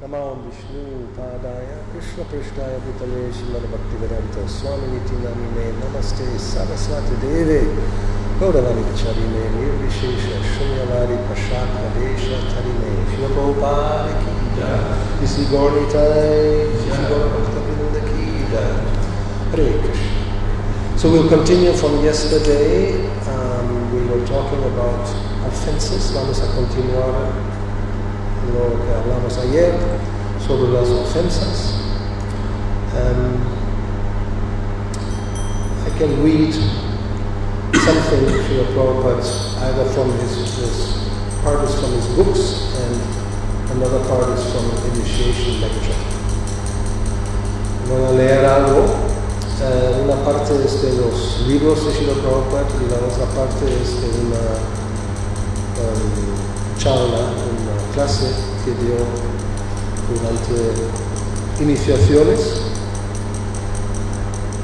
Namo Vishnu Padaya Krishna Prishtaya Bhutale Srimad Bhaktivedanta Swami Niti Namine Namaste Saraswati Deve Gauravani Charine Nirvishesha Shunyavadi Pashaka Desha Tarine Shiva Prabhupada Ki Jai Isi Gornitai Shiva Bhakta Ki Jai Hare Krishna. So we'll continue from yesterday. We were talking about offenses. Vamos a continuar lo que hablamos ayer sobre las ofensas. I can read something Srila Prabhupada, either from his part is from his books and another part is from an initiation lecture. Voy a leer algo. Una parte es de los libros de Srila Prabhupada y la otra parte es de una charla, una clase que dio durante iniciaciones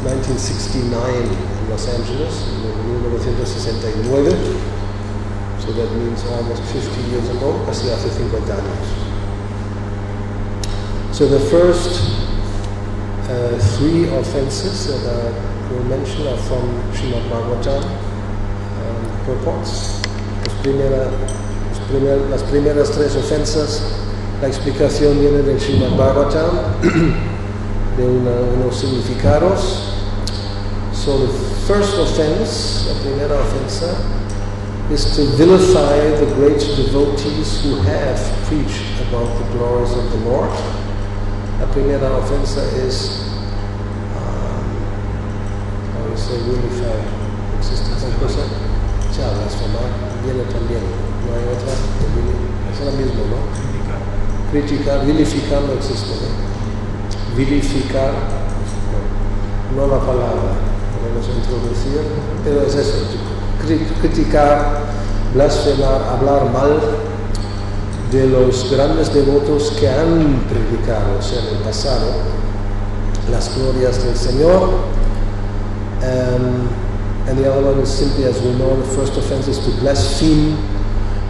1969 en Los Angeles, en 1969. So that means almost 50 years ago, casi hace 50 años. So the first three offenses that were mentioned are from Srimad Bhagavatam purports. Las primeras tres ofensas, la explicación viene del Srimad Bhagavatam, de unos significados. So the first offense, la primera ofensa, is to vilify the great devotees who have preached about the glories of the Lord. La primera ofensa es, how do you say vilify? ¿Existe esa cosa? Ya, blasfemar, viene también. No hay otra, es lo mismo, ¿no? Criticar, vilificar no existe, ¿no? Vilificar, no la palabra, podemos introducir, pero es eso, criticar, blasfemar, hablar mal de los grandes devotos que han predicado, o sea, en el pasado, las glorias del Señor. And the other one is simply, as we know, the first offense is to blaspheme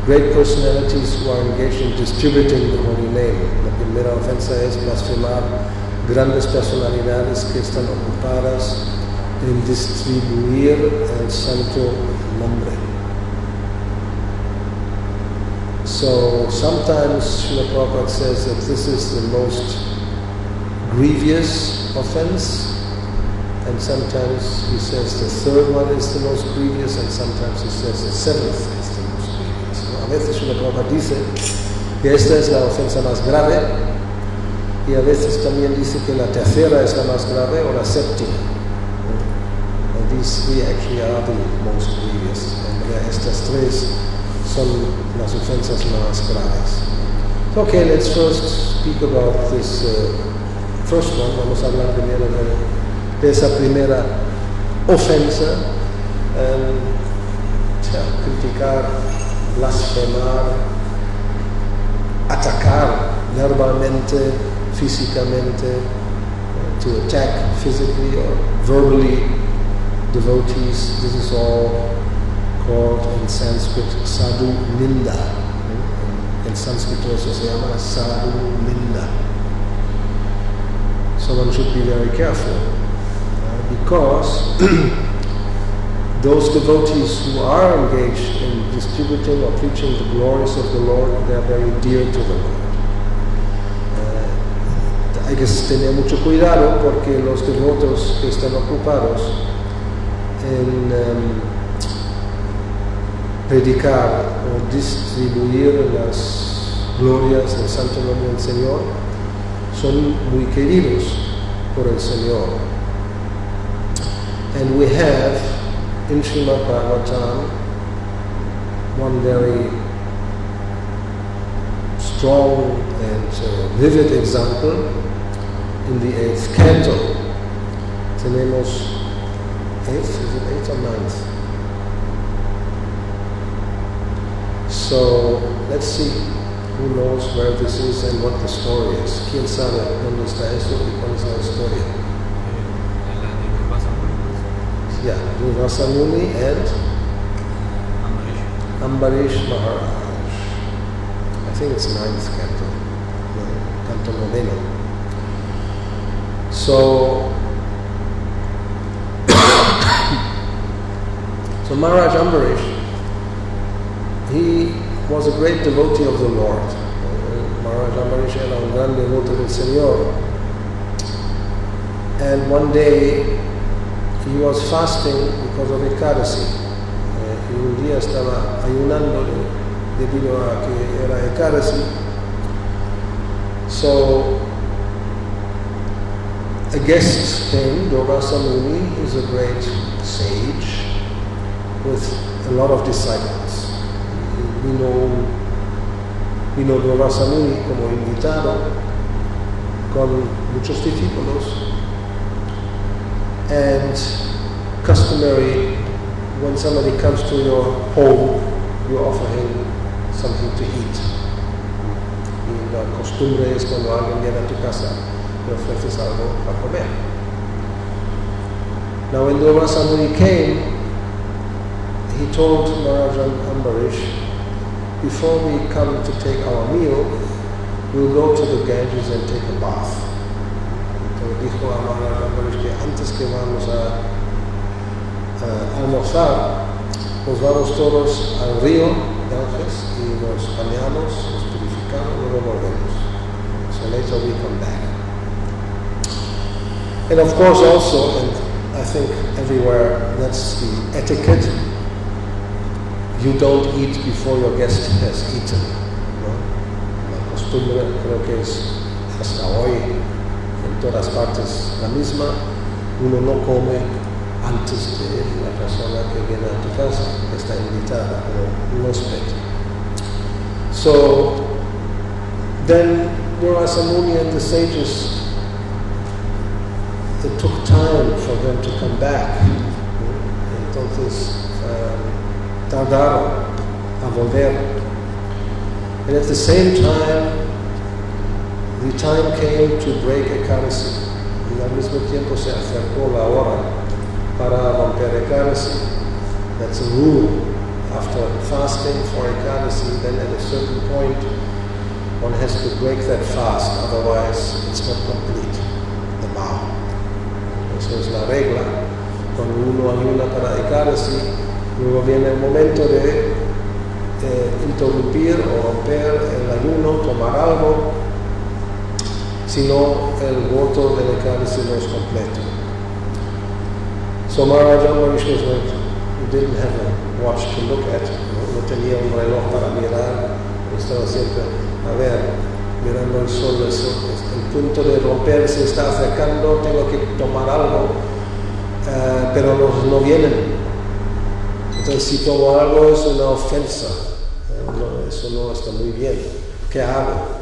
great personalities who are engaged in distributing the holy name. La primera ofensa es blasfemar grandes personalidades que están ocupadas en distribuir el santo nombre. So sometimes Srila Prabhupada says that this is the most grievous offense, and sometimes he says the third one is the most grievous, and sometimes he says the seventh is the most grievous. A veces Srila Prabhupada dice que esta es la ofensa más grave, y a veces también dice que la tercera es la más grave o la séptima. And these three actually are the most grievous, and estas tres son las ofensas más graves. Okay, let's first speak about this first one. Vamos a hablar primero de esa primera ofensa, criticar, blasfemar, atacar verbalmente, físicamente, to attack physically or verbally devotees. This is all called in Sanskrit sadhu ninda. En sánscrito eso se llama sadhu ninda. So one should be very careful because those devotees who are engaged in distributing or preaching the glories of the Lord, they are very dear to the Lord. Hay que tener mucho cuidado porque los devotos que están ocupados en predicar o distribuir las glorias del santo nombre del Señor son muy queridos por el Señor. And we have in Srimad Bhagavatam one very strong and vivid example in the 8th canto. Tenemos 8th, is it 8th or 9th? So let's see who knows where this is and what the story is. ¿Quién sabe dónde está eso y cuál es la historia? Yeah, Durvasa Muni and Ambarish Maharaj. I think it's 9th canto. canto noveno. So Maharaj Ambarish, he was a great devotee of the Lord. Maharaj Ambarish era un gran devoto del Señor. And one day he was fasting because of Ekadasi. Y un día estaba ayunando debido a que era Ekadasi. So a guest came, Gauravani. He's a great sage with a lot of disciples. Vino Gauravani como invitado con muchos discípulos. And customary, when somebody comes to your home, you offer him something to eat. Y la costumbre es cuando alguien viene a tu casa, le ofreces algo para comer. Now when Gauravani came, he told Maharaj Ambarish, before we come to take our meal, we'll go to the Ganges and take a bath. Entonces dijo a Maharaj Ambarish que antes que vamos a almorzar, nos vamos todos al río Ganges y nos bañamos, nos purificamos y luego volvemos. So later we come back. And of course also, and I think everywhere that's the etiquette, you don't eat before your guest has eaten. ¿No? La costumbre creo que es hasta hoy en todas partes la misma. Uno no come antes de la persona que viene a tu casa, que está invitada como un huésped. So then Gauravani and the sages, it took time for them to come back. Entonces tardaron a volver. And at the same time, the time came to break Ekadasi. Y al mismo tiempo se acercó la hora para romper Ekadasi. That's a rule. After fasting for Ekadasi, then at a certain point, one has to break that fast, otherwise it's not complete, the vow. Eso es la regla. Cuando uno ayuna para Ekadasi, luego viene el momento de interrumpir o romper el ayuno, tomar algo, si no el voto del Ekadasi no es completo. So Maharaj Ambarish was like, he didn't have a watch to look at, no tenía un reloj para mirar, estaba siempre, a ver, mirando el sol, el punto de romper se está acercando, tengo que tomar algo, pero no vienen. Entonces, si tomo algo es una ofensa, eso no está muy bien. ¿Qué hago?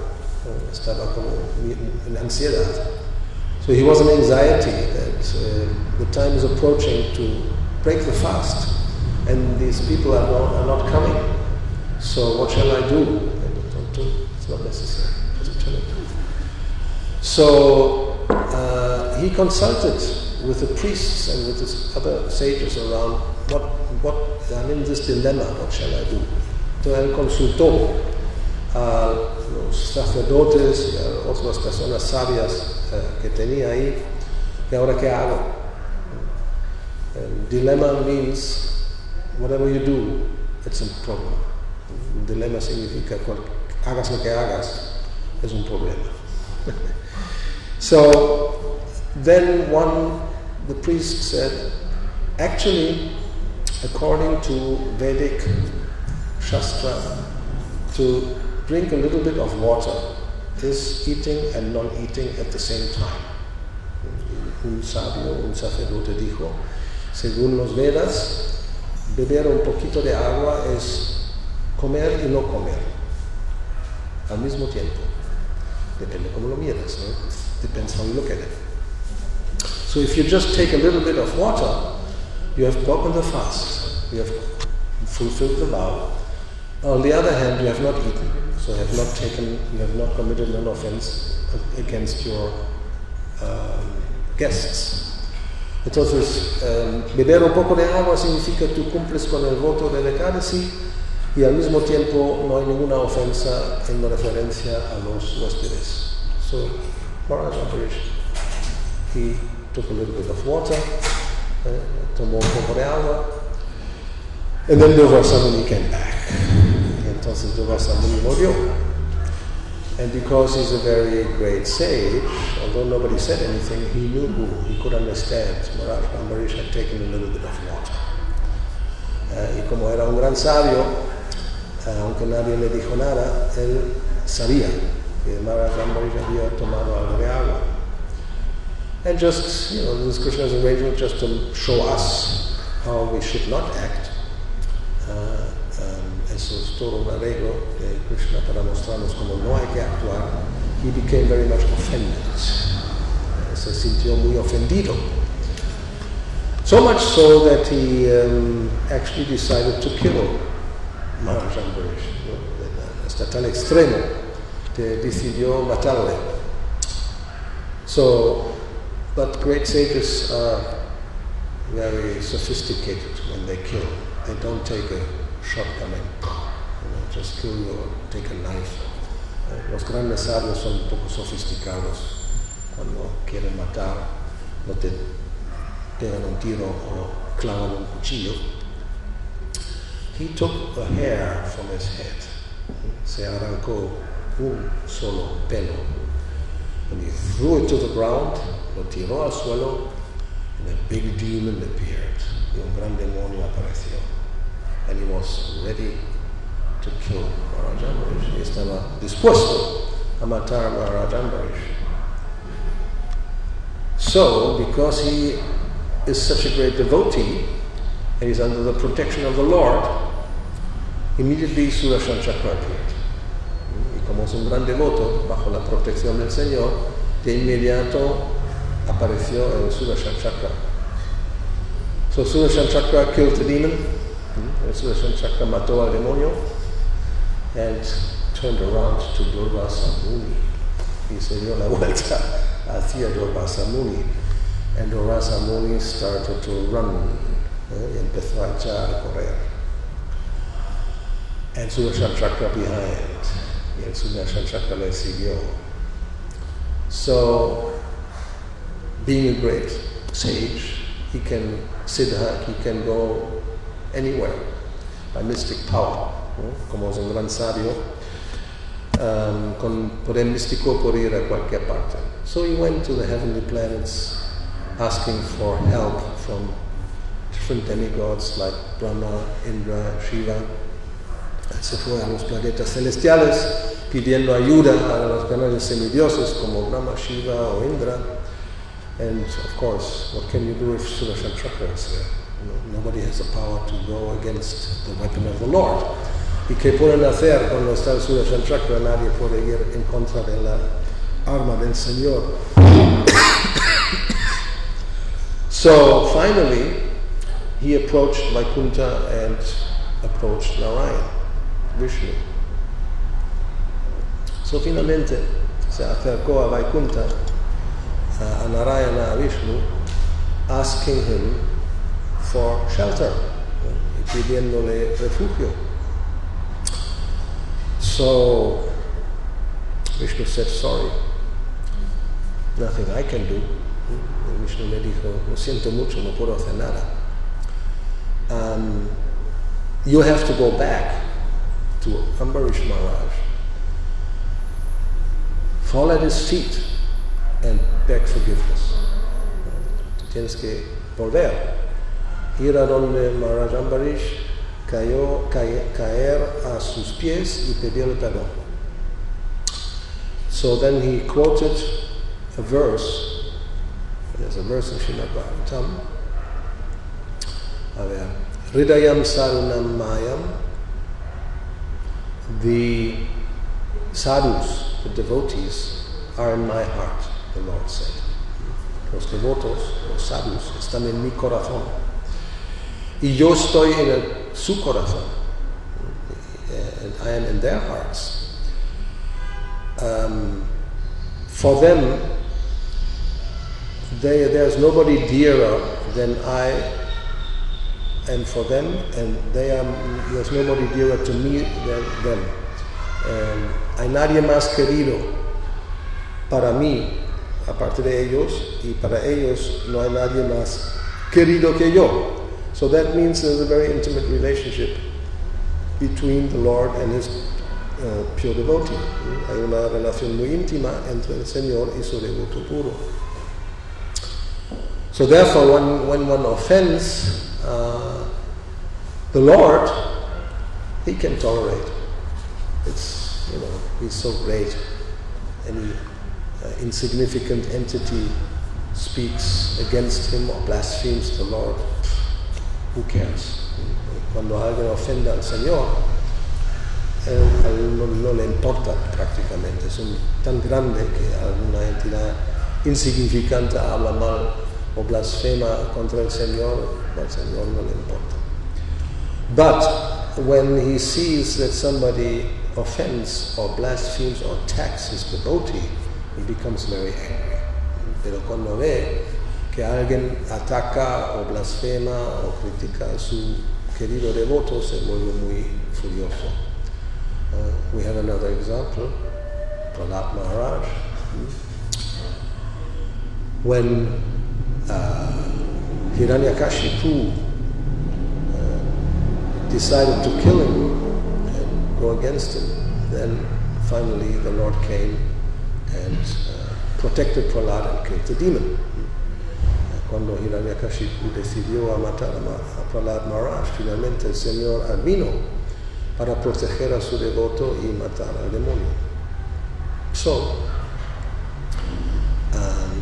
Estaba como en ansiedad. So he was in anxiety that the time is approaching to break the fast, and these people are not coming. So what shall I do? It's not necessary. So he consulted with the priests and with his other sages around. I'm in this dilemma, what shall I do? Entonces él consultó a los sacerdotes y a otras personas sabias que tenía ahí, ¿y ahora qué hago? Dilemma means whatever you do, it's a problem. Dilemma significa hagas lo que hagas, es un problema. So then the priest said, actually, according to Vedic Shastra, to drink a little bit of water is eating and non-eating at the same time. Un sabio, un sacerdote dijo, según los Vedas, beber un poquito de agua es comer y no comer al mismo tiempo. Depende cómo lo miras, ¿no? Depends how you look at it. So if you just take a little bit of water, you have broken the fast. You have fulfilled the vow. On the other hand, you have not eaten. So you have not committed an offense against your guests. Entonces, beber un poco de agua significa tú cumples con el voto del Ekadasi y al mismo tiempo no hay ninguna ofensa en referencia a los huéspedes. So Maharaj Ambarish, he took a little bit of water, tomó un poco de agua, and then Durvasamuni came back. Entonces Durvasamuni murió. And because he's a very great sage, although nobody said anything, he knew he could understand. Maharaj Ambarish had taken a little bit of water. Y como era un gran sabio, aunque nadie le dijo nada, él sabía que Maharaj Ambarish había tomado algo de agua. And just, this is Krishna's arrangement just to show us how we should not act. Eso es todo un arreglo de Krishna para mostrarnos cómo no hay que actuar. He became very much offended. Se sintió muy ofendido. So much so that he actually decided to kill Maharaj Ambarish. Hasta tal extremo que decidió matarle. So, but great sages are very sophisticated when they kill. They don't take a shotgun and just kill you or take a knife. Los grandes sabios son un poco sofisticados. Cuando quieren matar, no te pegan un tiro o clavan un cuchillo. He took a hair from his head. Se arrancó un solo pelo. And he threw it to the ground, lo tiró al suelo, and a big demon appeared. Y un gran demonio apareció. And he was ready to kill Maharaj Ambarish. He estaba dispuesto a matar Maharaj Ambarish. So, because he is such a great devotee, and he's under the protection of the Lord, immediately Sudarshan Chakra appeared. Y como es un gran devoto, bajo la protección del Señor, de inmediato apareció el Sudarshan Chakra. So Sudarshan Chakra killed the demon. El Sudarshan Chakra mató al demonio and turned around to Durvasamuni. Y se dio la vuelta hacia Durvasamuni. And Durvasamuni started to run. Y empezó a echar a correr. And Sudarshan Chakra behind. Y el Sudarshan Chakra le siguió. So, being a great sage, he can siddha, he can go anywhere by mystic power. Como es un gran sabio, con poder místico puede ir a cualquier parte. So he went to the heavenly planets asking for help from different demigods like Brahma, Indra, Shiva. Se fue a los planetas celestiales pidiendo ayuda a los grandes semidioses como Brahma, Shiva o Indra. And of course, what can you do if Sudarshan Chakra is there? Nobody has the power to go against the weapon of the Lord. ¿Y qué pueden hacer cuando está el Sudarshan Chakra? Nadie puede ir en contra de la arma del Señor. So finally, he approached Vaikuntha and approached Narayan, Vishnu. So finalmente se acercó a Vaikuntha, a Narayana, a Vishnu, asking him for shelter, pidiéndole refugio. So Vishnu said, sorry, nothing I can do. Y Vishnu le dijo, lo siento mucho, no puedo hacer nada. You have to go back to Ambarish Maharaj, fall at his feet and beg forgiveness. Tú tienes que volver, ir a donde Maharaj Ambarish, caer a sus pies y pedirle perdón. So then he quoted a verse. There's a verse in Srimad Bhagavatam. Hridayam sarunam mayam. The sadhus, the devotees, are in my heart, the Lord said. Los devotos, los sadhus, están en mi corazón. Y yo estoy en su corazón. And I am in their hearts. For them, there's nobody dearer than I am for them, and there's nobody dearer to me than them. Hay nadie más querido para mí, aparte de ellos, y para ellos no hay nadie más querido que yo. So that means there's a very intimate relationship between the Lord and his pure devotee. Hay una relación muy íntima entre el Señor y su devoto puro. So therefore, when one offends the Lord, he can tolerate. It's, he's so great. Any insignificant entity speaks against him or blasphemes the Lord, who cares? Cuando alguien ofenda al Señor, a él no le importa prácticamente. Es tan grande que alguna entidad insignificante habla mal o blasfema contra el Señor, al Señor no le importa. But when he sees that somebody offends or blasphemes or attacks his devotee, he becomes very angry. Pero cuando ve que alguien ataca o blasfema o critica a su querido devoto, se vuelve muy furioso. We have another example, Prahlad Maharaj. When Hiranyakashipu decided to kill him and go against him, then finally the Lord came and protected Prahlad and killed the demon. Cuando Hiranyakashipu decidió a matar a Prahlad Maharaj, finalmente el Señor vino para proteger a su devoto y matar al demonio. So,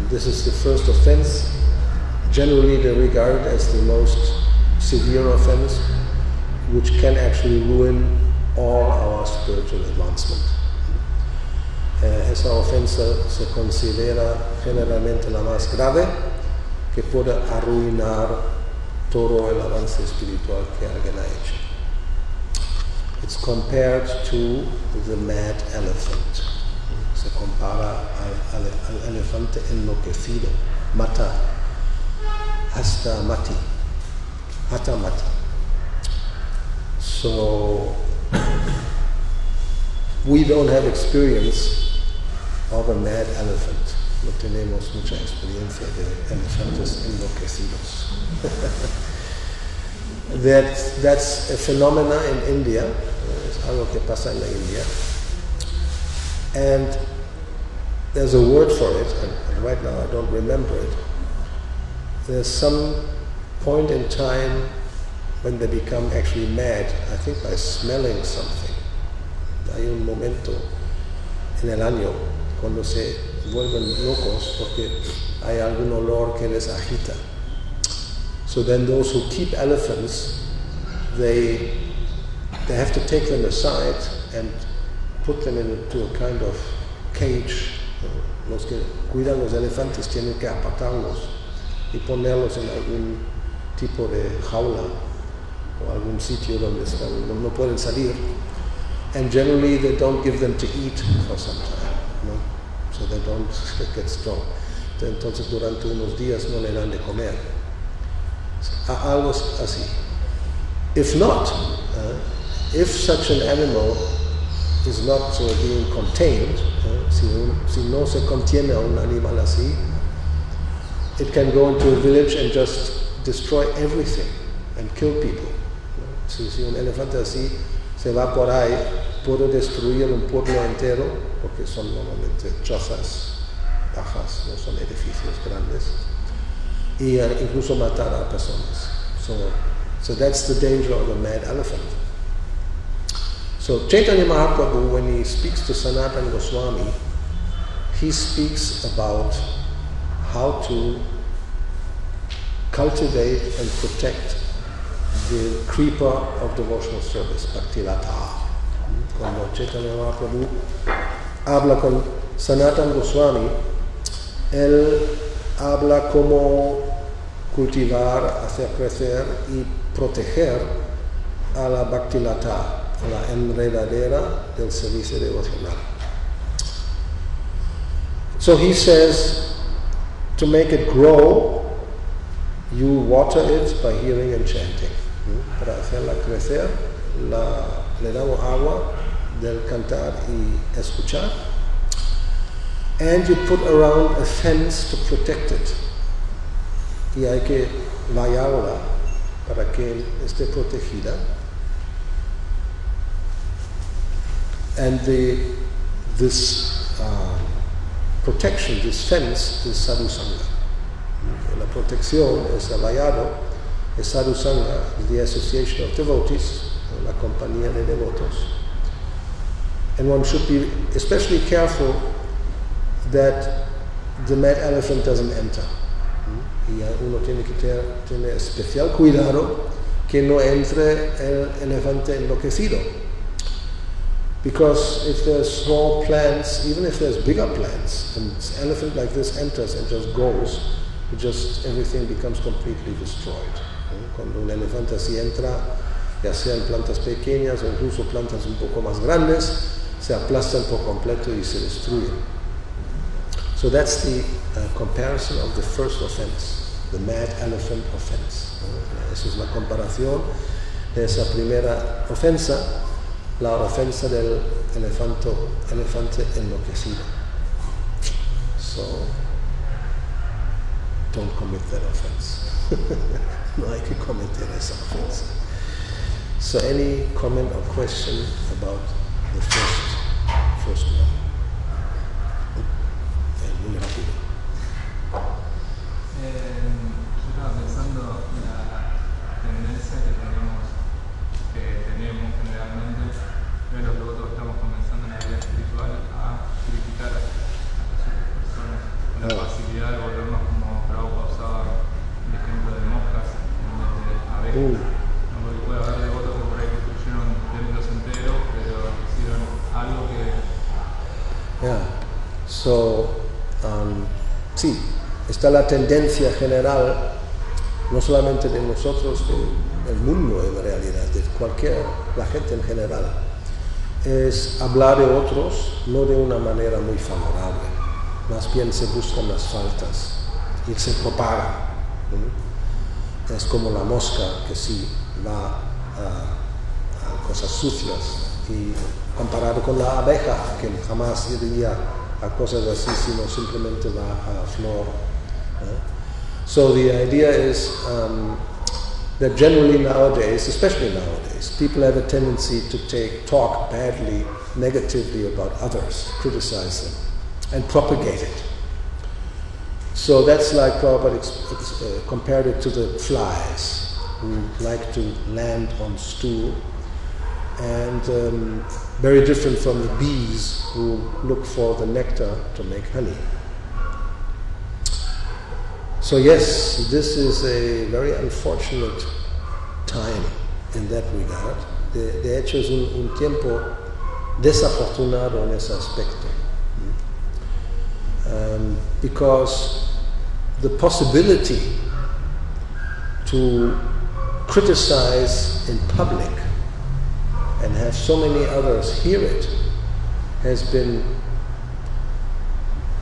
this is the first offense. Generally they regard as the most severe offense, which can actually ruin all our spiritual advancement. Esa ofensa se considera generalmente la más grave, que puede arruinar todo el avance espiritual que alguien ha hecho. It's compared to the mad elephant. Se compara al elefante enloquecido. Mata. Hasta mati. Hasta mati. So, we don't have experience of a mad elephant. No tenemos mucha experiencia de elefantes enloquecidos. That's a phenomena in India. Es algo que pasa en la India. And there's a word for it, and right now I don't remember it. There's some point in time when they become actually mad, I think by smelling something. Hay un momento en el año cuando se vuelven locos porque hay algún olor que les agita. So then those who keep elephants, they have to take them aside and put them into a kind of cage. Los que cuidan los elefantes tienen que apartarlos y ponerlos en algún tipo de jaula o algún sitio donde están, no pueden salir. And generally they don't give them to eat for some time, so they don't get strong. Entonces durante unos días no le dan de comer. Algo así. If not, if such an animal is not being contained, si no se contiene a un animal así, it can go into a village and just destroy everything and kill people. Si un elefante así se va por ahí, puede destruir un pueblo entero, porque son normalmente chozas bajas, no son edificios grandes, y incluso matar a personas. So that's the danger of a mad elephant. So Chaitanya Mahaprabhu, when he speaks to Sanatana Goswami, he speaks about how to cultivate and protect the creeper of devotional service, Bhakti-yoga. Cuando Chaitanya Mahaprabhu habla con Sanatana Goswami, él habla cómo cultivar, hacer crecer y proteger a la Bhakti-lata, la enredadera del servicio devocional. So he says, to make it grow, you water it by hearing and chanting. Para hacerla crecer, le damos agua del cantar y escuchar. and you put around a fence to protect it. Y hay que vallarla para que esté protegida. And this protection, this fence, is sadhu sangha. La protección, ese vallado, es sadhu sangha, the association of devotees, la compañía de devotos. And one should be especially careful that the mad elephant doesn't enter. Y uno tiene que tener especial cuidado que no entre el elefante enloquecido. Because if there's small plants, even if there's bigger plants, and an elephant like this enters and just goes, everything becomes completely destroyed. Cuando un elefante así entra, ya sea en plantas pequeñas o incluso plantas un poco más grandes, se aplastan por completo y se destruyen. So that's the comparison of the first offense, the mad elephant offense. Esa es la comparación de esa primera ofensa, la ofensa del elefante enloquecido. So, don't commit that offense. No hay que cometer esa ofensa. So any comment or question about the first one? Muy rápido. Yo estaba pensando en la tendencia que tenemos generalmente, que los devotos estamos comenzando en la vida espiritual a criticar a las otras personas con la facilidad de volvernos como Prabhupada usaba el ejemplo de moscas en vez de abejas. No, porque puede haber devotos que por ahí construyeron templos enteros, pero hicieron algo que... Sí, está la tendencia general, no solamente de nosotros, del mundo en realidad, de la gente en general, es hablar de otros no de una manera muy favorable, más bien se buscan las faltas y se propaga. Es como la mosca que sí va a cosas sucias, y comparado con la abeja que jamás iría a cosas así, sino simplemente va a flor. So the idea is that generally nowadays, especially nowadays, people have a tendency to talk badly, negatively about others, criticize them, and propagate it. So that's like Prabhupada compared it to the flies who like to land on stool, and very different from the bees who look for the nectar to make honey. So yes, this is a very unfortunate time in that regard. De hecho es un tiempo desafortunado en ese aspecto. Because the possibility to criticize in public and have so many others hear it has been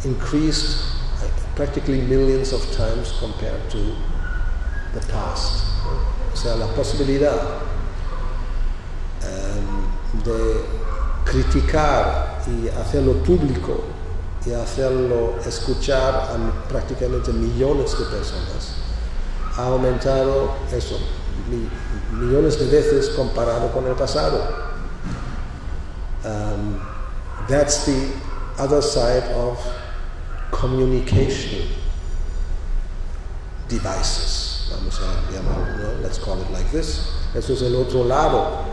increased practically millions of times compared to the past. O sea, la posibilidad de criticar y hacerlo público y hacerlo escuchar a prácticamente millones de personas ha aumentado eso, millones de veces comparado con el pasado. That's the other side of communication devices, vamos a llamarlo, ¿no? Let's call it like this. Eso es el otro lado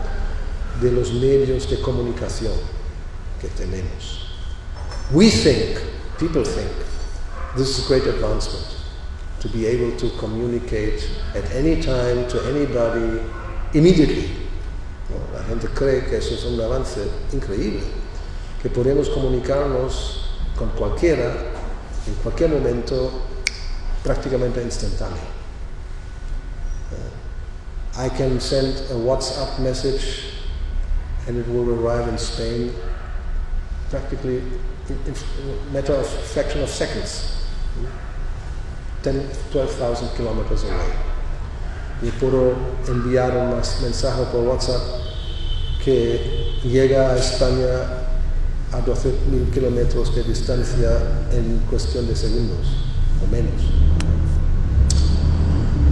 de los medios de comunicación que tenemos. People think, this is a great advancement, to be able to communicate at any time to anybody immediately. ¿No? La gente cree que eso es un avance increíble, que podemos comunicarnos con cualquiera, en cualquier momento, prácticamente instantáneo. I can send a WhatsApp message and it will arrive in Spain practically in a matter of fraction of seconds, 12,000 kilometers away. Y puedo enviar un mensaje por WhatsApp que llega a España a 12,000 kilómetros de distancia en cuestión de segundos o menos.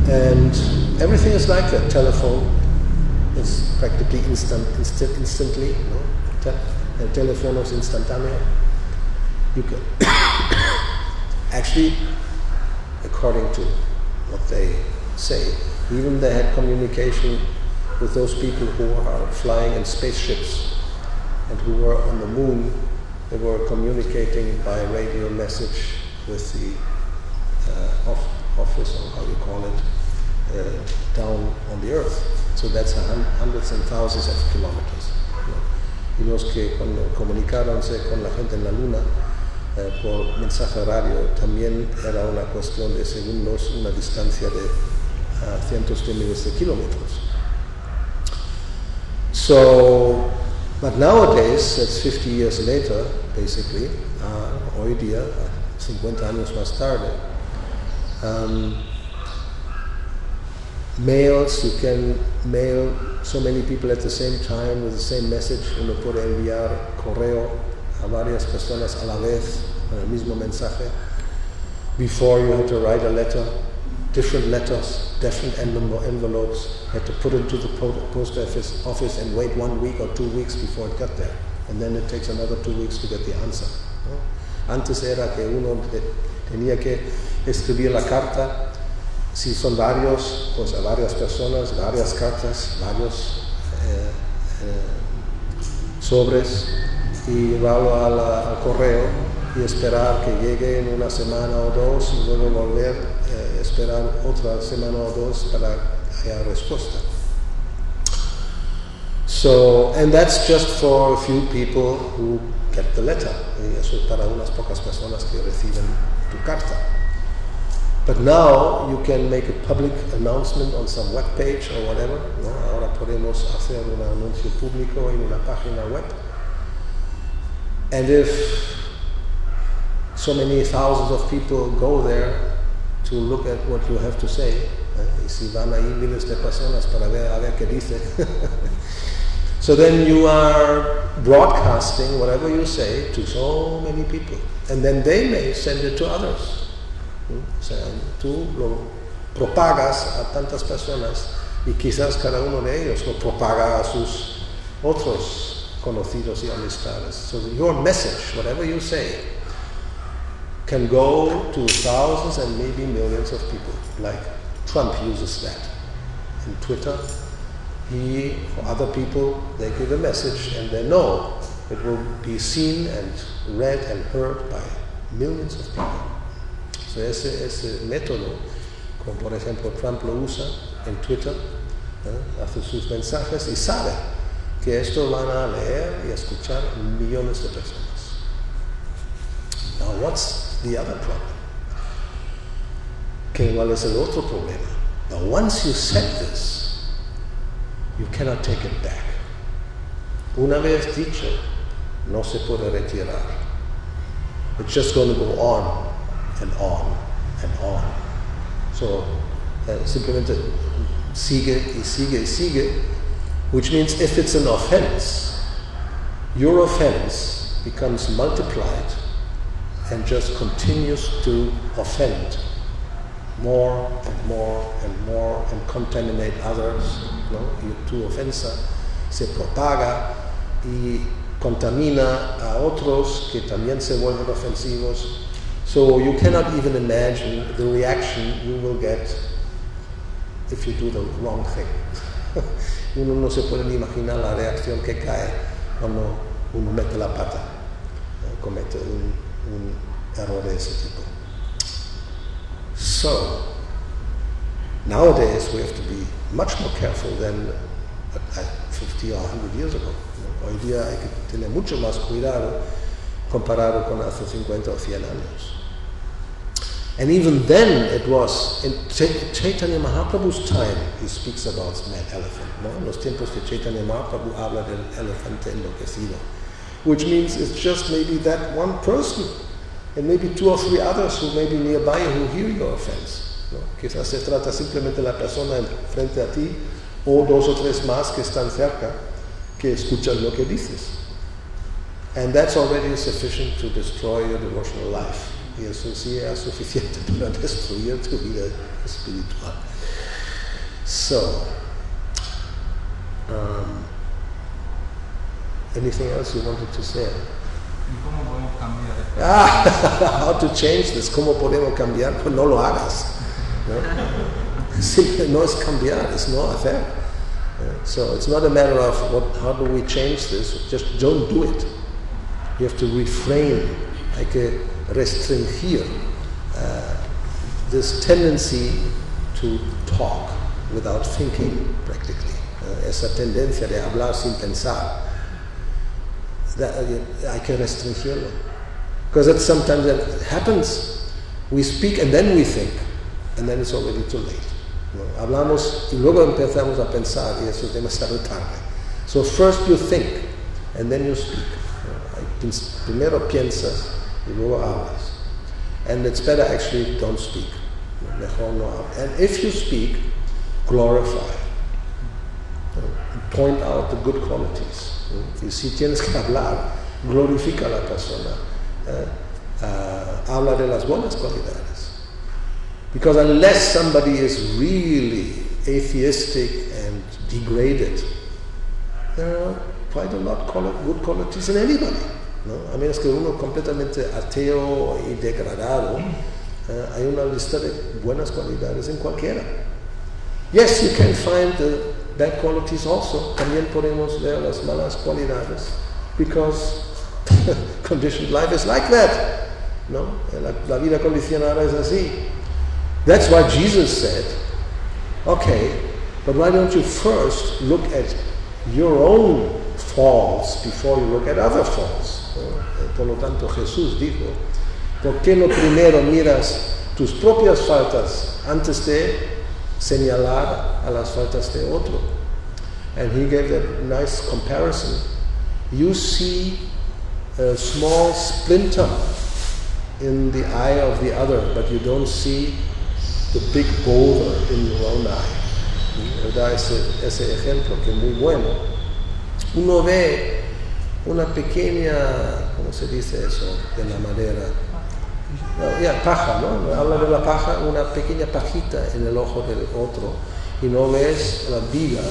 And everything is like that. Telephone is practically instantly, teléfonos instantáneo. You can actually, according to what they say, even they had communication with those people who are flying in spaceships and who were on the moon. They were communicating by radio message with the office, or how you call it, down on the earth. So that's hundreds and thousands of kilometers. Y los que cuando comunicáronse con la gente en la luna por mensaje radio también era una cuestión de segundos, una distancia de cientos de miles de kilómetros. So, but nowadays, that's 50 years later, basically, hoy día, 50 años más tarde, mails, you can mail so many people at the same time with the same message. Uno puede enviar correo a varias personas a la vez con el mismo mensaje. Before you had to write a letter, different letters, different envelopes, had to put into the post office and wait 1 week or 2 weeks before it got there. And then it takes another 2 weeks to get the answer. Antes era que uno tenía que escribir la carta. Si son varios, pues a varias personas, varias cartas, varios sobres, y llevarlo al correo y esperar que llegue en una semana o dos y luego volver a esperar otra semana o dos para hallar respuesta. So, and that's just for a few people who get the letter. Y eso es para unas pocas personas que reciben tu carta. But now you can make a public announcement on some web page or whatever. ¿No? Ahora podemos hacer un anuncio público en una página web. And if so many thousands of people go there to look at what you have to say, y si van ahí miles de personas para ver a ver qué dice, so then you are broadcasting whatever you say to so many people, and then they may send it to others. O sea, tú lo propagas a tantas personas y quizás cada uno de ellos lo propaga a sus otros conocidos y amistades. So your message, whatever you say, can go to thousands and maybe millions of people. Like Trump uses that. In Twitter, he or other people, they give a message and they know it will be seen and read and heard by millions of people. So ese método, como por ejemplo Trump lo usa en Twitter, hace sus mensajes y sabe que esto van a leer y escuchar millones de personas. Now what's the other problem? ¿Cuál es el otro problema? Now once you said this, you cannot take it back. Una vez dicho, no se puede retirar. It's just going to go on and on and on. So simplemente sigue y sigue y sigue, which means if it's an offense, your offense becomes multiplied and just continues to offend more and more and more and contaminate others. ¿No? Y tu ofensa se propaga y contamina a otros que también se vuelven ofensivos. So you cannot even imagine the reaction you will get if you do the wrong thing. Uno no se puede ni imaginar la reacción que cae cuando uno mete la pata, comete un error de ese tipo. So, nowadays we have to be much more careful than 50 or 100 years ago. Hoy día hay que tener mucho más cuidado comparado con hace 50 o 100 años. And even then it was, in Chaitanya Mahaprabhu's time, he speaks about mad elephant. ¿No? En los tiempos de Chaitanya Mahaprabhu habla del elefante enloquecido, which means it's just maybe that one person, and maybe 2 or 3 others who may be nearby who hear your offense. ¿No? Quizás se trata simplemente de la persona frente a ti, o 2 o 3 más que están cerca, que escuchan lo que dices. And that's already sufficient to destroy your devotional life. Y eso sí es suficiente para destruir tu vida espiritual. So, anything else you wanted to say? ¿Cómo podemos cambiar? How to change this? ¿Cómo podemos cambiar? Pues no lo hagas. ¿No? Simple no es cambiar, es no hacer. So it's not a matter of how do we change this, just don't do it. You have to refrain, hay que restringir this tendency to talk without thinking, practically. Esa tendencia de hablar sin pensar. Hay que restringirlo. Because sometimes that happens. We speak and then we think, and then it's already too late. Hablamos y luego empezamos a pensar y eso es demasiado tarde. So first you think and then you speak. Primero piensas y luego hablas. And it's better actually don't speak. Mejor no hablar. And if you speak, glorify. Point out the good qualities. Y si tienes que hablar, glorifica a la persona. Habla de las buenas cualidades. Because unless somebody is really atheistic and degraded, there are quite a lot of good qualities in anybody. ¿No? A menos que uno completamente ateo y degradado, hay una lista de buenas cualidades en cualquiera. Yes, you can find the bad qualities also. También podemos ver las malas cualidades, because conditioned life is like that. ¿No? La vida condicionada es así. That's why Jesus said, okay, but why don't you first look at your own faults before you look at other faults? Por lo tanto, Jesús dijo, ¿por qué no primero miras tus propias faltas antes de señalar a las faltas de otro? And he gave a nice comparison. You see a small splinter in the eye of the other, but you don't see the big boulder in your own eye. Da ese ejemplo que es muy bueno. Uno ve una pequeña, ¿cómo se dice eso? De la madera. Paja, ¿no? Habla de la paja, una pequeña pajita en el ojo del otro y no ves la viga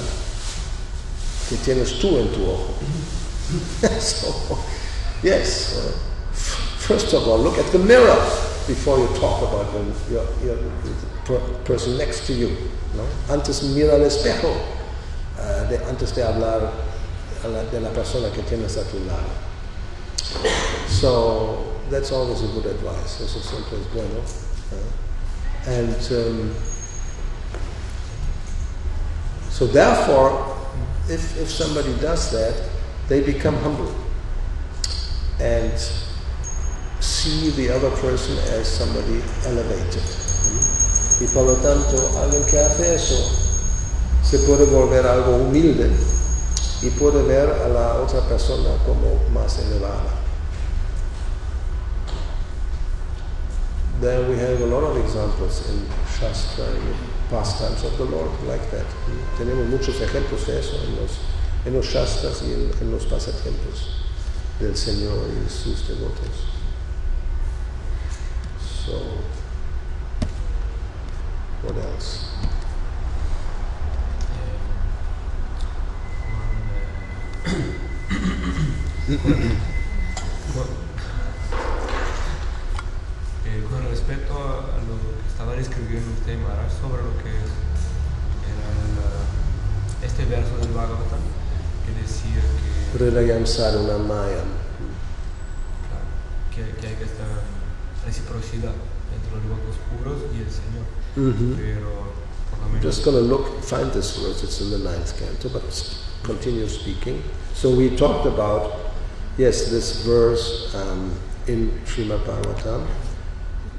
que tienes tú en tu ojo. So, yes, first of all, look at the mirror before you talk about the person next to you. ¿No? Antes mira al espejo, antes de hablar de la persona que tienes a tu lado. So that's always a good advice. Eso siempre es bueno. And so therefore, if somebody does that, they become humble and see the other person as somebody elevated. Y por lo tanto, alguien que hace eso se puede volver algo humilde y puede ver a la otra persona como más elevada. Then we have a lot of examples in Shastra, in pastimes of the Lord like that. Tenemos muchos ejemplos de eso en los Shastras y en los pasatiempos del Señor y sus devotos. So, what else? Con respecto a lo que estaba describiendo usted, Maharaj, sobre lo que era este verso del Bhagavatam, que decía que Hridayam sarunam mayam. Que hay que estar reciprocidad entre los devotos puros y el Señor. Pero por lo menos Just gonna find this verse. It's in the 9th canto, but continue speaking. So we talked about, yes, this verse in Srimad Bhagavatam.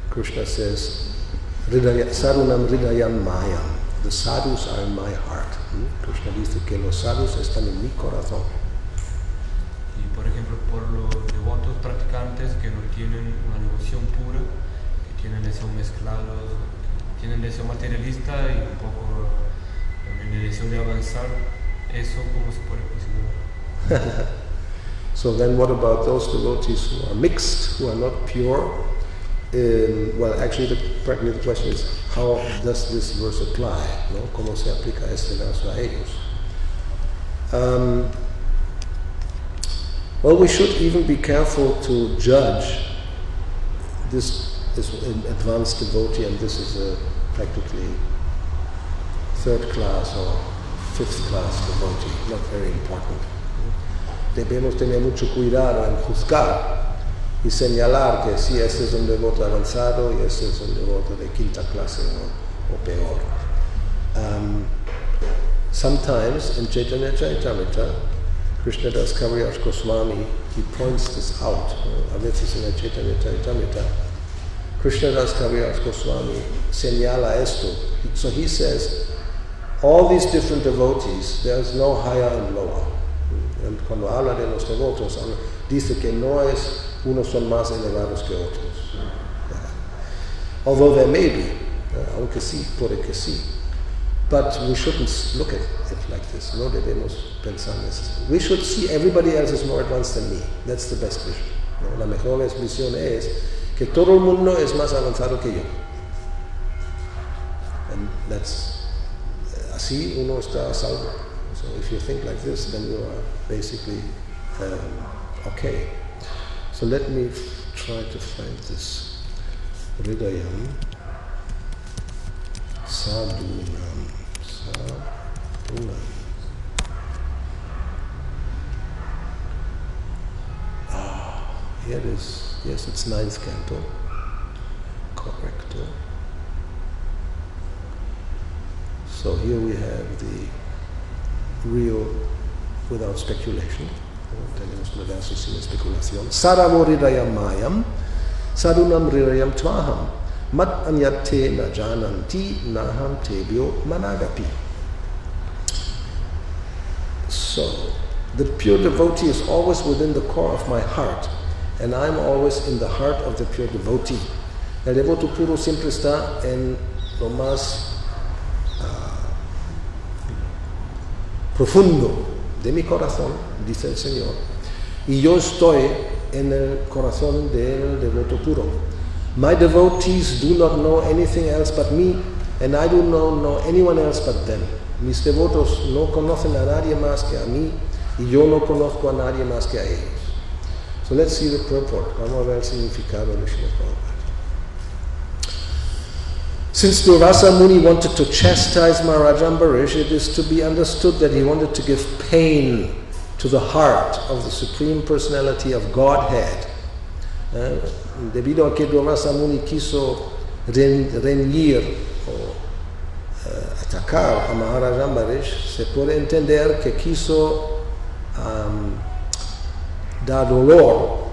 Krishna says, Sarunam Hridayam Mayam. The sadhus are in my heart. Krishna dice que los sadhus están en mi corazón. Y por ejemplo, por los devotos practicantes que no tienen una devoción pura, que tienen deseo mezclado, tienen deseo materialista y un poco también el deseo de avanzar, ¿eso cómo se puede considerar? So then what about those devotees who are mixed, who are not pure? Well, actually, practically the question is, how does this verse apply? ¿No? ¿Cómo se aplica este verso a ellos? Well, we should even be careful to judge this is an advanced devotee and this is a practically third class or fifth class devotee, not very important. Debemos tener mucho cuidado en juzgar y señalar que si este es un devoto avanzado y este es un devoto de quinta clase o peor. Sometimes in Chaitanya Charitamrita, Krishnadas Kaviraj Goswami, he points this out. A veces en el Chaitanya Charitamrita, Krishnadas Kaviraj Goswami señala esto. So he says, all these different devotees, there's no higher and lower. And cuando habla de los devotos, dice que no es unos son más elevados que otros. Although there may be, aunque sí, puede que sí. But we shouldn't look at it like this. No debemos pensar en eso. We should see everybody else is more advanced than me. That's the best vision. ¿No? La mejor visión es que todo el mundo es más avanzado que yo. And that's así uno está a salvo. So if you think like this, then you are basically okay. So let me try to find this Hridayam Sadhunam. Here it is. Yes, it's 9th canto. Correcto. So here we have the real without speculation. Tenemos los versos sin especulación. Saravo hridayam mayam, sadhunam hridayam tvaham. Mat anyate na jananti naham tebyo managapi. So, the pure devotee is always within the core of my heart, and I'm always in the heart of the pure devotee. El devoto puro siempre está en lo más profundo de mi corazón, dice el Señor, y yo estoy en el corazón del devoto puro. My devotees do not know anything else but me, and I do not know anyone else but them. Mis devotos no conocen a nadie más que a mí, y yo no conozco a nadie más que a ellos. So let's see the purport. Vamos a ver el significado de Srimad Prabhupada. Since Durvasa Muni wanted to chastise Maharaj Ambarish, it is to be understood that he wanted to give pain to the heart of the Supreme Personality of Godhead. Debido a que Durvasa Muni quiso reñir o atacar a Maharaj Ambarish, se puede entender que quiso dar dolor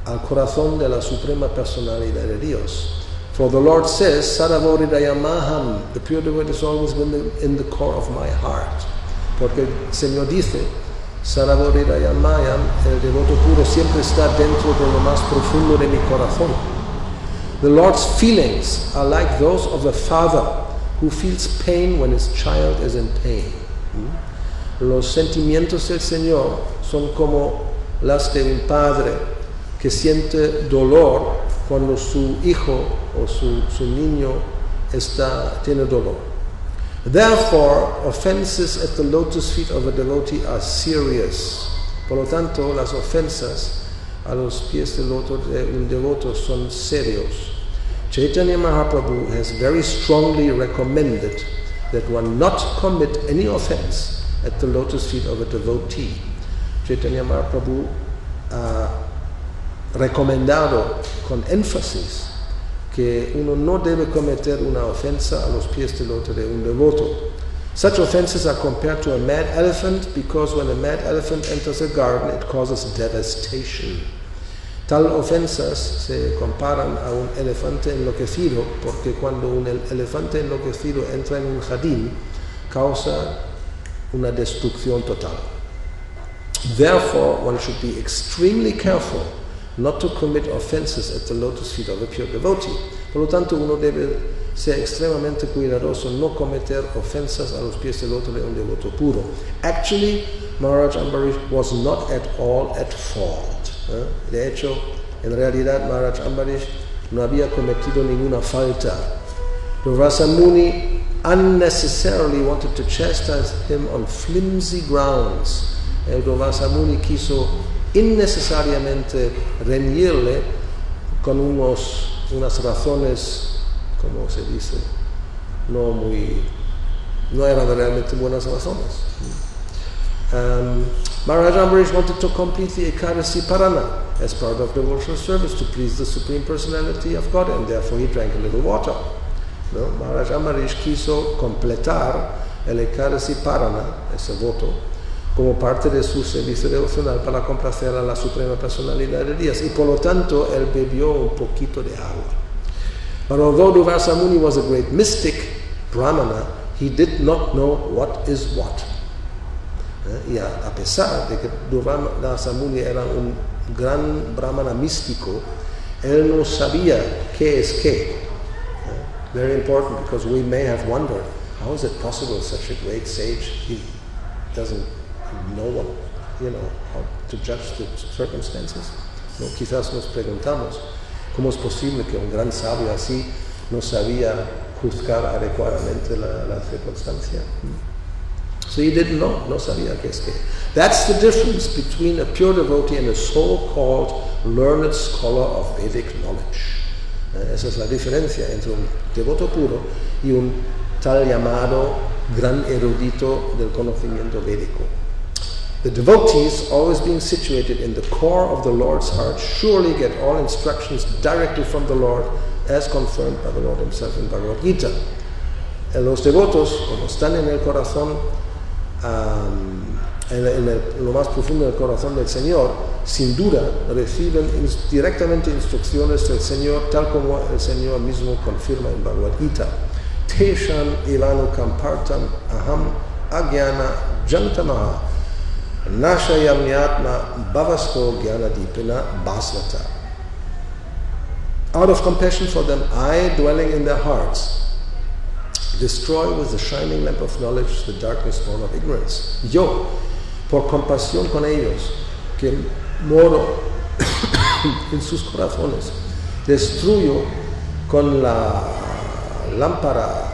al corazón de la Suprema Personalidad de Dios. For the Lord says, Saravo hridayam maham, the pure devotee is always in the core of my heart. Porque el Señor dice, Saravo hridayam mayam, el devoto puro siempre está dentro de lo más profundo de mi corazón. The Lord's feelings are like those of a father who feels pain when his child is in pain. Los sentimientos del Señor son como las de un padre que siente dolor cuando su hijo o su niño tiene dolor. Therefore, offenses at the lotus feet of a devotee are serious. Por lo tanto, las ofensas a los pies del loto de un devoto son serios. Chaitanya Mahaprabhu has very strongly recommended that one not commit any offense at the lotus feet of a devotee. Chaitanya Mahaprabhu recomendado con énfasis que uno no debe cometer una ofensa a los pies del loto de un devoto. Such offenses are compared to a mad elephant because when a mad elephant enters a garden, it causes devastation. Tal ofensas se comparan a un elefante enloquecido porque cuando un elefante enloquecido entra en un jardín, causa una destrucción total. Therefore, one should be extremely careful not to commit offenses at the lotus feet of a pure devotee. Por lo tanto, uno debe sea extremadamente cuidadoso no cometer ofensas a los pies del otro de un devoto puro. Actually, Maharaj Ambarish was not at all at fault. De hecho, en realidad Maharaj Ambarish no había cometido ninguna falta. Durvasa Muni unnecessarily wanted to chastise him on flimsy grounds. El Durvasa Muni quiso innecesariamente reñirle con unas razones, como se dice, no eran realmente buenas razones. Maharaj Ambarish wanted to complete the Ekadasi Parana as part of devotional service to please the Supreme Personality of God, and therefore he drank a little water. ¿No? Maharaj Ambarish quiso completar el Ekadasi Parana, ese voto, como parte de su servicio devocional para complacer a la Suprema Personalidad de Dios, y por lo tanto él bebió un poquito de agua. But although Durvasa Muni was a great mystic, Brahmana, he did not know what is what. Y a pesar de que Durvasa Muni era un gran Brahmana místico, él no sabía qué es qué. Very important, because we may have wondered, how is it possible such a great sage, he doesn't know what, how to judge the circumstances? ¿No? Quizás nos preguntamos, ¿cómo es posible que un gran sabio así no sabía juzgar adecuadamente la circunstancia? So he didn't know, no sabía qué es qué. That's the difference between a pure devotee and a so-called learned scholar of Vedic knowledge. Esa es la diferencia entre un devoto puro y un tal llamado gran erudito del conocimiento védico. The devotees, always being situated in the core of the Lord's heart, surely get all instructions directly from the Lord, as confirmed by the Lord himself in Bhagavad Gita. Los devotos, como están en el corazón, en lo más profundo del corazón del Señor, sin duda reciben directamente instrucciones del Señor, tal como el Señor mismo confirma en Bhagavad Gita. Tesham evanukam partam aham agyana jantamaha nashayam yatma bhavasto gyanadipina basvata. Out of compassion for them, I, dwelling in their hearts, destroy with the shining lamp of knowledge the darkness born of ignorance. Yo, por compasión con ellos, que moro en sus corazones, destruyo con la lámpara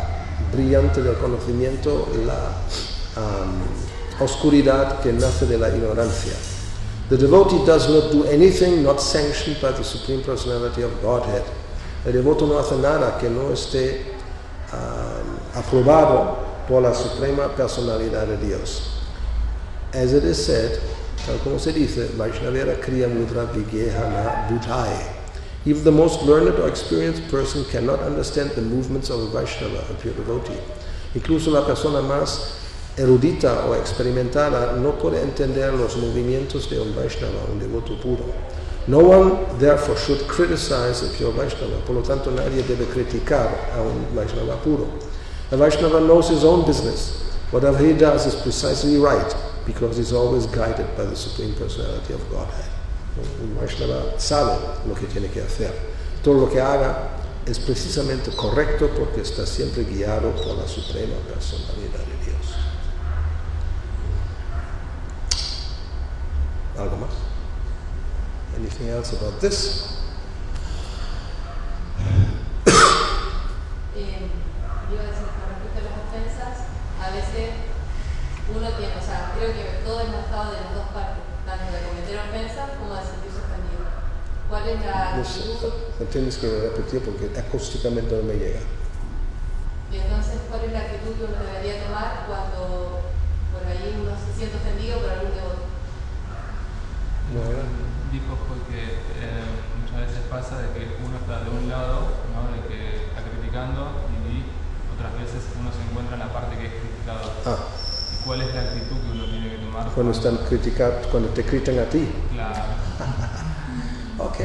brillante del conocimiento la oscuridad que nace de la ignorancia. The devotee does not do anything not sanctioned by the Supreme Personality of Godhead. El devoto no hace nada que no esté aprobado por la Suprema Personalidad de Dios. As it is said, tal como se dice, Vaishnavera Kriya Mudra Vigehana Bhutaye. Even the most learned or experienced person cannot understand the movements of a Vaishnava, a pure devotee. Incluso la persona más erudita o experimentada no puede entender los movimientos de un Vaishnava, un devoto puro. No one, therefore, should criticize a pure Vaishnava. Por lo tanto, nadie debe criticar a un Vaishnava puro. A Vaishnava knows his own business. Whatever he does is precisely right, because he's always guided by the Supreme Personality of Godhead. Un Vaishnava sabe lo que tiene que hacer. Todo lo que haga es precisamente correcto porque está siempre guiado por la Suprema Personalidad de Dios. ¿Algo más? Anything else about this? Yo decir, con respecto a las ofensas, a veces uno tiene, creo que todos hemos estado de las dos partes, tanto de cometer ofensas como de sentirse ofendido. ¿Cuál es la actitud? No tienes que repetir porque acústicamente no me llega. Y entonces, ¿cuál es la actitud que uno debería tomar cuando por ahí uno se siente ofendido por algún devoto? Bueno. Dijo que muchas veces pasa de que uno está de un lado, ¿no? De que está criticando, y otras veces uno se encuentra en la parte que es criticado. ¿Y cuál es la actitud que uno tiene que tomar? Cuando te critican a ti. Claro. Ok,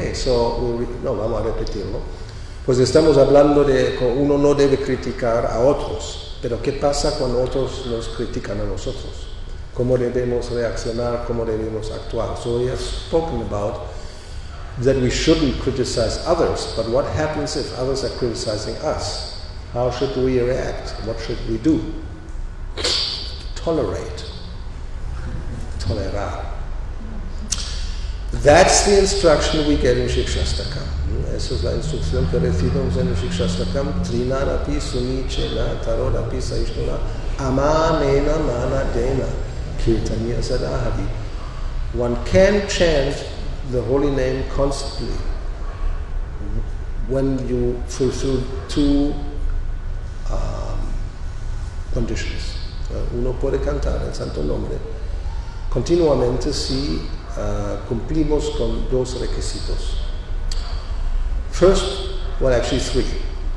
vamos a repetirlo. Pues estamos hablando de que uno no debe criticar a otros, pero ¿qué pasa cuando otros nos critican a nosotros? ¿Cómo debemos reaccionar? ¿Cómo debemos actuar? So we have spoken about that we shouldn't criticize others, but what happens if others are criticizing us? How should we react? What should we do? Tolerate. Tolerar. That's the instruction we get in Shikshastakam. Esa es la instrucción que recibimos en Shikshastakam. Trinarapi sunichena tarorapi saishnuna amanena mana dena kirtanya sadahadi. One can chant the holy name constantly when you fulfill two conditions. Uno puede cantar el santo nombre continuamente si cumplimos con dos requisitos. First, well, actually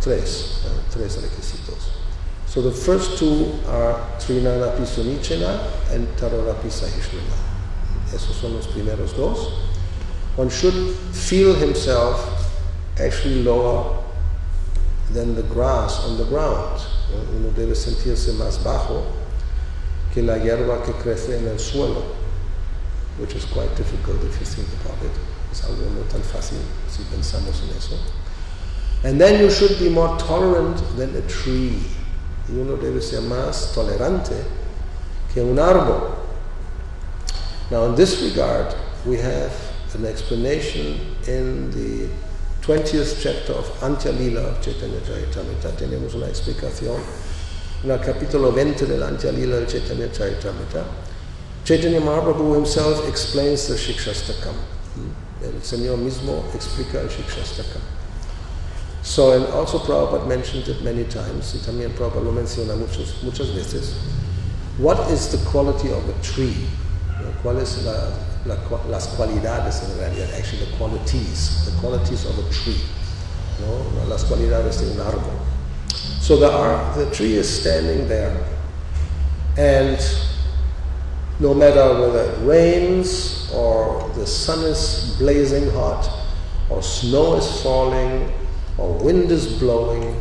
tres requisitos. So the first two are Trinarapi Sunichena and Tarorapi Sahishnuna. Esos son los primeros dos. One should feel himself actually lower than the grass on the ground. Uno debe sentirse más bajo que la hierba que crece en el suelo, which is quite difficult if you think about it. Es algo no tan fácil si pensamos en eso. And then you should be more tolerant than a tree. Y uno debe ser más tolerante que un árbol. Now in this regard, we have an explanation in the 20th chapter of Antya Lila of Chaitanya Charitamrita. Tenemos una explicación en el capítulo 20 del Antya Lila del Chaitanya Charitamrita. Chaitanya Mahaprabhu himself explains the Shikshastakam. El Señor mismo explica el Shikshastakam. So, and also Prabhupada mentioned it many times, y también Prabhupada lo menciona muchas veces. What is the quality of a tree? ¿Cuáles las cualidades en realidad? Actually, the qualities of a tree. No? Las cualidades de un árbol. So the tree is standing there, and no matter whether it rains or the sun is blazing hot or snow is falling or wind is blowing,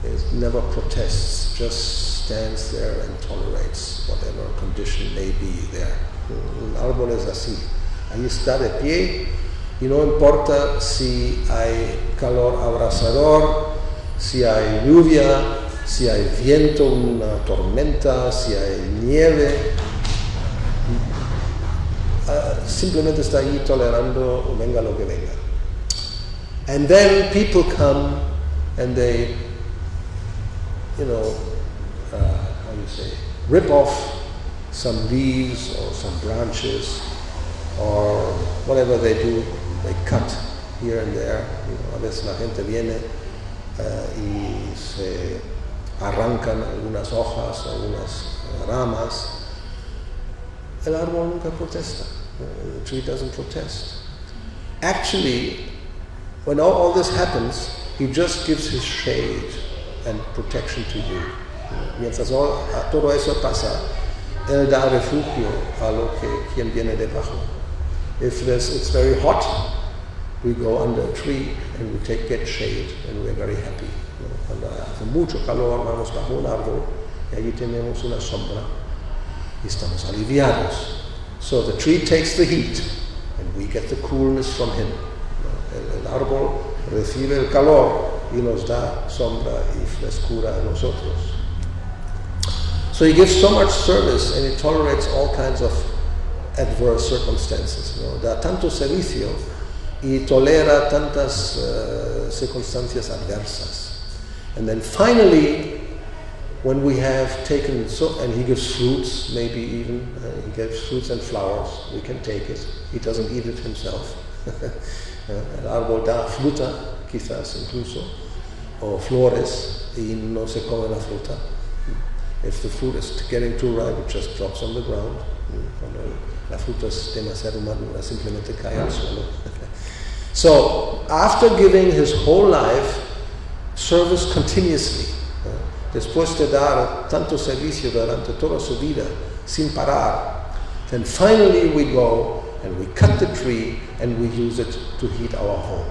it never protests, just stands there and tolerates whatever condition may be there. Un árbol es así, ahí está de pie y no importa si hay calor abrasador, si hay lluvia, si hay viento, una tormenta, si hay nieve, simplemente está ahí tolerando venga lo que venga. And then people come and they, rip off some leaves or some branches or whatever they do, they cut here and there. A veces la gente viene y se arrancan algunas hojas, algunas ramas. El árbol nunca protesta. The tree doesn't protest. Actually, when all this happens, he just gives his shade and protection to you. Mientras todo eso pasa, él da refugio a lo que quien viene debajo. If it's very hot, we go under a tree and we get shade and we're very happy. Cuando hace mucho calor, vamos bajo un árbol y allí tenemos una sombra y estamos aliviados. So the tree takes the heat and we get the coolness from him. El árbol recibe el calor y nos da sombra y frescura a nosotros. So he gives so much service and he tolerates all kinds of adverse circumstances. Da tanto servicio y tolera tantas circunstancias adversas. And then finally, when we have taken, and he gives fruits, maybe even, he gives fruits and flowers, we can take it. He doesn't eat it himself. El árbol da fruta, quizás incluso, o flores, y no se come la fruta. If the fruit is getting too ripe, it just drops on the ground. Cuando la fruta es demasiado madura, simplemente cae al suelo. So, after giving his whole life, service continuously, después de dar tanto servicio durante toda su vida, sin parar, then finally we go and we cut the tree and we use it to heat our home.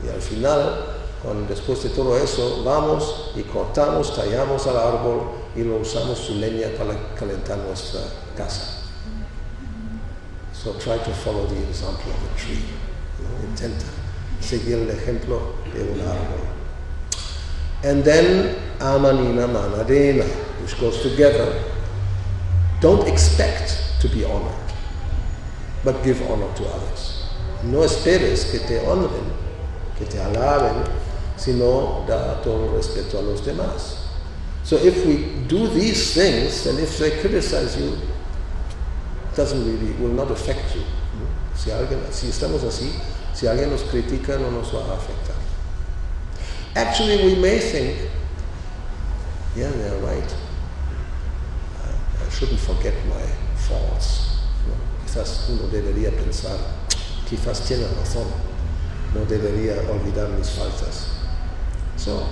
Y al final, después de todo eso, vamos y cortamos, tallamos al árbol y lo usamos su leña para calentar nuestra casa. So try to follow the example of a tree. Intenta seguir el ejemplo de un árbol. And then amanina manadena, which goes together. Don't expect to be honored, but give honor to others. No esperes que te honren, que te alaben, sino da todo respeto a los demás. So if we do these things, and if they criticize you, it will not affect you. Si estamos así, si alguien nos critica, no nos va a afectar. Actually, we may think, yeah, they're right. I shouldn't forget my faults. ¿No? Quizás uno debería pensar, quizás tiene razón. No debería olvidar mis faltas. So,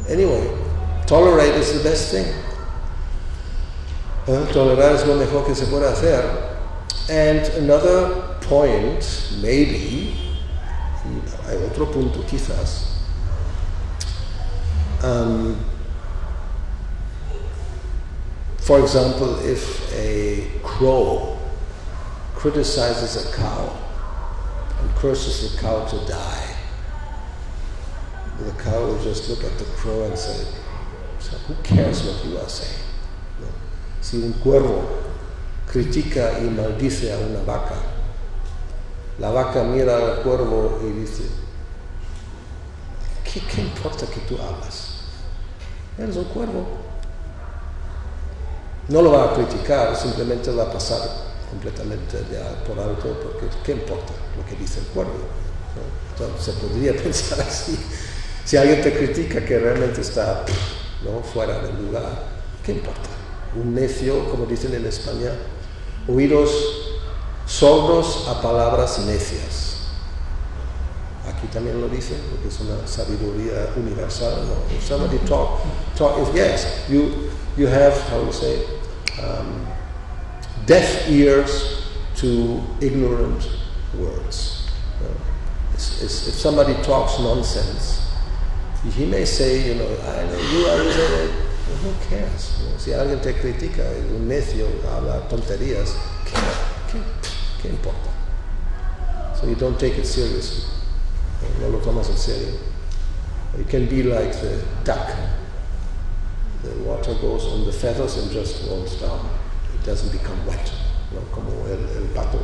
anyway, tolerate is the best thing. Tolerar es lo mejor que se puede hacer. And another point, maybe, hay otro punto quizás, for example, if a crow criticizes a cow and curses the cow to die, the cow will just look at the crow and say, so who cares what you are saying? No. Si un cuervo critica y maldice a una vaca, la vaca mira al cuervo y dice, ¿qué importa que tú hablas? Eres un cuervo. No lo va a criticar, simplemente va a pasar completamente por alto, porque ¿qué importa lo que dice el cuervo? ¿No? Entonces, se podría pensar así. Si alguien te critica que realmente está, ¿no?, fuera del lugar, ¿qué importa? Un necio, como dicen en España, oídos sordos a palabras necias. Aquí también lo dicen, porque es una sabiduría universal. ¿No? If somebody talk, if yes, you have, how you say, deaf ears to ignorant words. If somebody talks nonsense, he may say, you are, who cares? Si alguien te critica, un necio habla tonterías, ¿qué importa? So you don't take it seriously. No lo tomas en serio. You can be like the duck. The water goes on the feathers and just rolls down. It doesn't become wet. ¿No? Como el pato.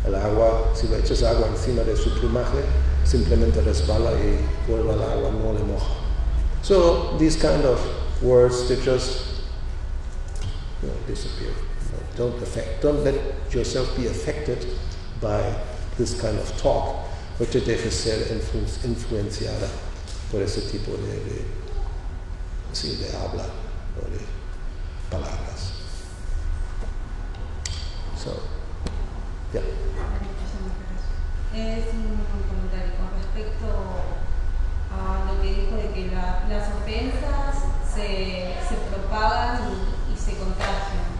El agua, si le echas agua encima de su plumaje, simplemente resbala y vuelve al agua, no le moja. So these kind of words, they just disappear. Don't let yourself be affected by this kind of talk. No te dejes ser influenciada por ese tipo de habla o de palabras. So, yeah. Es un comentario con respecto a lo que dijo de que las ofensas se propagan y se contagian.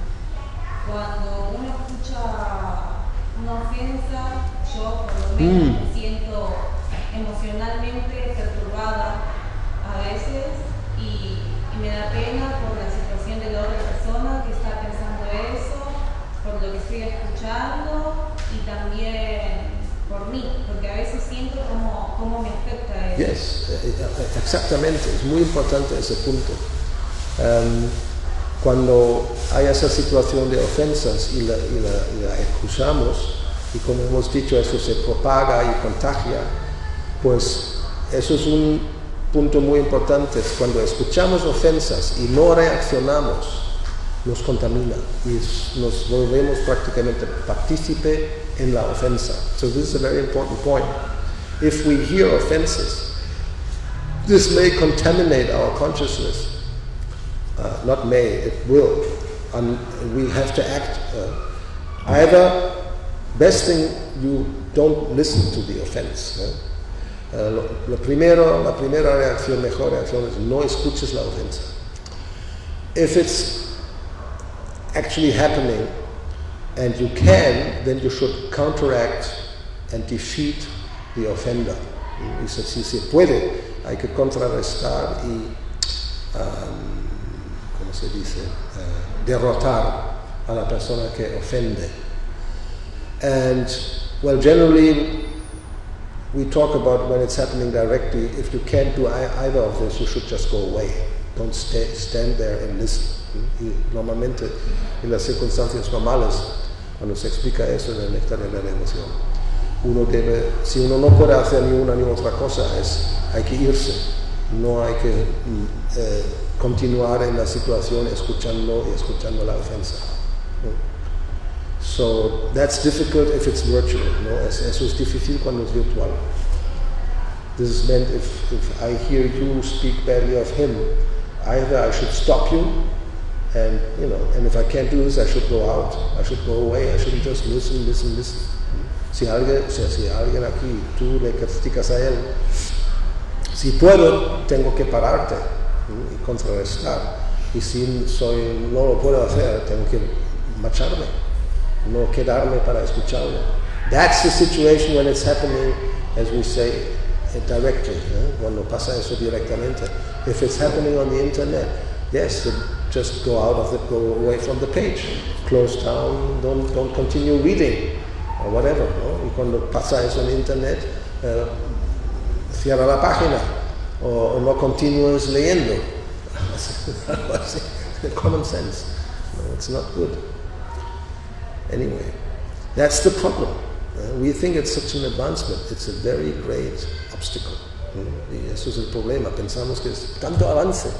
Cuando uno escucha una ofensa, yo por lo menos me siento emocionalmente perturbada a veces y me da pena por la situación de la otra persona que está pensando eso, por lo que estoy escuchando y también por mí, porque a veces siento cómo me afecta eso. Yes, exactamente, es muy importante ese punto. Cuando hay esa situación de ofensas y la escuchamos, y como hemos dicho, eso se propaga y contagia, pues eso es un punto muy importante. Cuando escuchamos ofensas y no reaccionamos, nos contamina y nos volvemos prácticamente partícipe en la ofensa. So this is a very important point. If we hear offenses, this may contaminate our consciousness. Not may, it will. And we have to act. Either, best thing, you don't listen to the offense. La primera reacción, mejor reacción es no escuches la ofensa. If it's actually happening and you can, then you should counteract and defeat the offender. Y si se puede, hay que contrarrestar y ¿cómo se dice? Derrotar a la persona que ofende. And, well, generally, we talk about when it's happening directly. If you can't do either of this, you should just go away. Don't stand there and listen. Y normalmente, en las circunstancias normales, cuando se explica eso en el néctar de la elevación, uno debe, si uno no puede hacer ni una ni otra cosa, hay que irse. No hay que continuar en la situación escuchando la ofensa. So that's difficult if it's virtual. No? Eso es difícil cuando es virtual. This is meant if I hear you speak badly of him, either I should stop you, and if I can't do this, I should go out, I should go away, I shouldn't just listen. Si alguien aquí, tú le criticas a él, si puedo, tengo que pararte y contrarrestar. Y si no lo puedo hacer, tengo que marcharme, no quedarme para escucharlo. That's the situation when it's happening, as we say, directly. Cuando pasa eso directamente. If it's happening on the internet, yes, just go away from the page, close down, don't continue reading, or whatever. ¿No? Y cuando pasa eso en internet, cierra la página, o no continúes leyendo. Common sense. No, it's not good. Anyway, that's the problem. We think it's such an advancement. It's a very great obstacle. Y eso es el problema. Pensamos que es tanto avance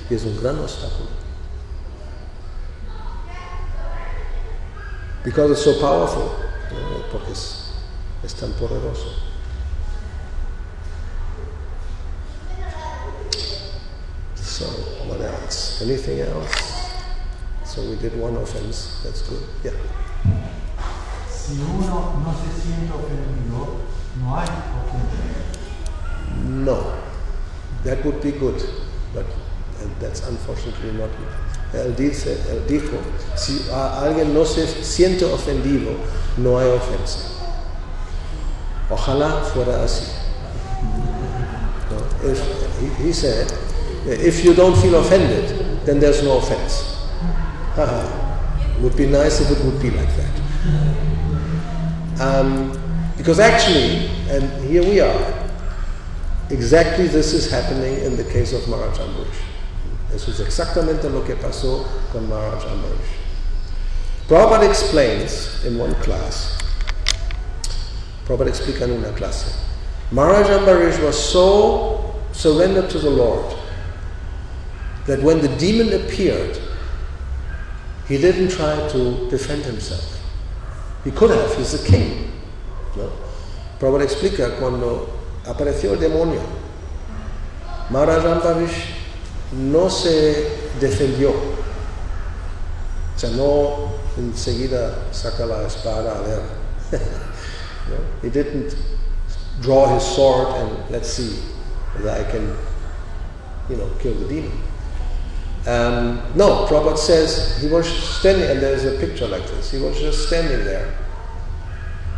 y es un gran obstáculo. Because it's so powerful. Porque es tan poderoso. So, what else? Anything else? So we did one offense. That's good. Yeah. Si uno no se siente ofendido, no hay ofensa. No. That would be good, but that's unfortunately not good. Él dijo, si alguien no se siente ofendido, no hay ofensa. Ojalá fuera así. No? He said, if you don't feel offended, then there's no offense. It would be nice if it would be like that. Because actually, and here we are, exactly this is happening in the case of Maharaj Ambarish. Eso es exactamente lo que pasó con Maharaj Ambarish. Prabhupada explains in one class, Prabhupada explica en una clase, Maharaj Ambarish was so surrendered to the Lord that when the demon appeared, he didn't try to defend himself. He could have, he's a king. ¿No? Prabhupada explica cuando apareció el demonio, Maharaj Ambarish no se defendió. O sea, no enseguida saca la espada a ver. No? He didn't draw his sword and let's see whether I can, kill the demon. No, Prabhupada says he was standing, and there's a picture like this. He was just standing there,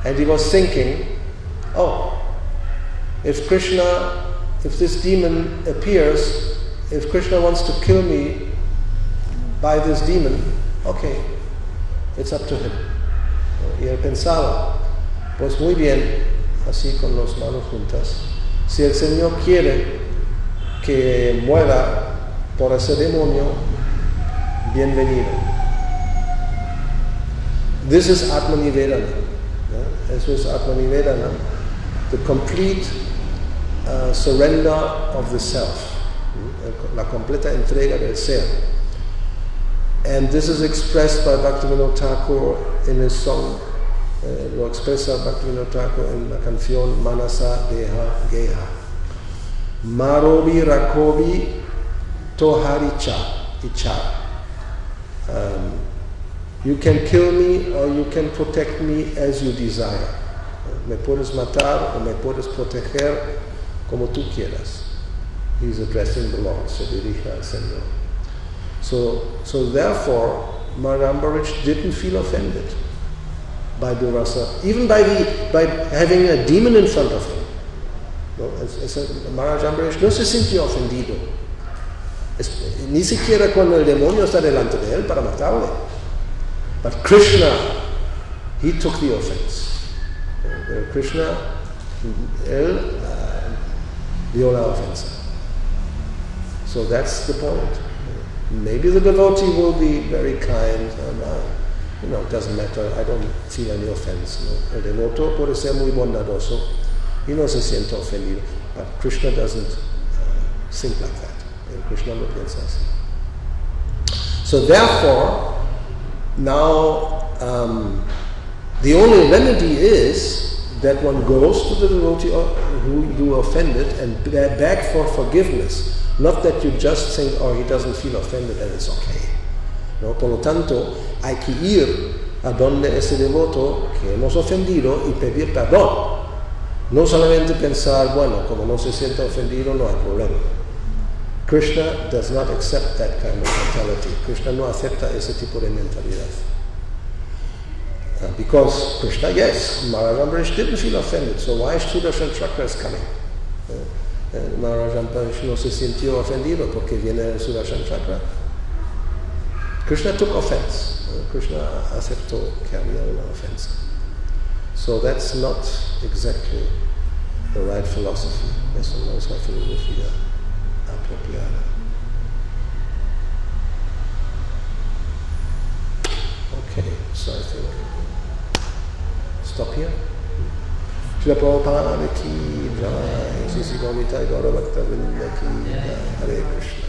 and he was thinking, if this demon appears, if Krishna wants to kill me by this demon, okay, it's up to him. Y él pensaba, pues muy bien, así con las manos juntas, si el Señor quiere que muera por ese demonio, bienvenido. This is Atmanivedana. Eso es Atmanivedana, the complete surrender of the self, la completa entrega del ser. And this is expressed by Bhaktivinoda Thakur in his song, lo expresa Bhaktivinoda Thakur en la canción Manasa Deha Geha. Marobi Rakobi Toharicha Icha. You can kill me or you can protect me as you desire. Me puedes matar o me puedes proteger como tú quieras. He's addressing the Lord, se dirige al Señor. So therefore, Maharaj Ambarish didn't feel offended by Durasa, even by having a demon in front of him. No? Maharaj Ambarish no se sintió ofendido. Ni siquiera cuando el demonio está delante de él para matarle. But Krishna, he took the offense. Krishna Él dio la ofensa. So that's the point. Maybe the devotee will be very kind and it doesn't matter, I don't feel any offense. El devoto puede ser muy bondadoso y no se siente ofendido. But Krishna doesn't think like that. Krishna no piensa así. So therefore, now the only remedy is that one goes to the devotee who you offended and beg for forgiveness. Not that you just think, oh, he doesn't feel offended and it's okay. ¿No? Por lo tanto, hay que ir a donde ese devoto que hemos ofendido y pedir perdón. No solamente pensar, bueno, como no se siente ofendido, no hay problema. Krishna does not accept that kind of mentality. Krishna no acepta ese tipo de mentalidad. Because Krishna, yes, Maharaj Ambarish didn't feel offended, so why is Sudarshan Chakra is coming? Maharaj Ambarish no se sintió ofendido porque viene el Sudarshan Chakra. Krishna took offense. Krishna aceptó que había una ofensa. So that's not exactly the right philosophy. Eso no es la filosofía apropiada. Okay, so I think stop here. Srila Prabhupada ki jai, Sri Sri Gaurita Gauravani ki jai, Hare Krishna.